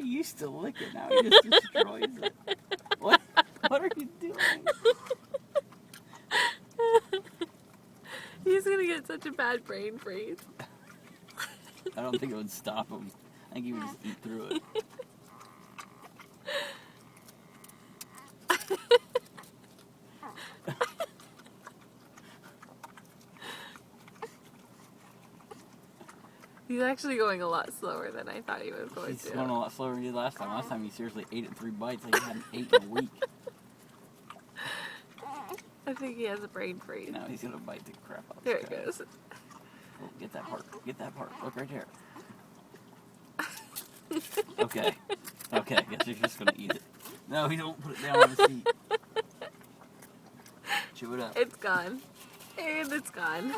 used to lick it, now he just destroys it. What are you doing? He's gonna get such a bad brain freeze. I don't think it would stop him. I think he would just eat through it. He's actually going a lot slower than I thought he was going He's to. going a lot slower than he did last time. Last time he seriously ate it in 3 bites like he hadn't ate in a week. I think he has a brain freeze. Now he's gonna bite the crap out of There this it guy. goes. Oh, get that part. Get that part. Look right there. Okay. Okay, guess you're just gonna eat it. No, you don't put it down on the seat. Chew it up. It's gone. And it's gone.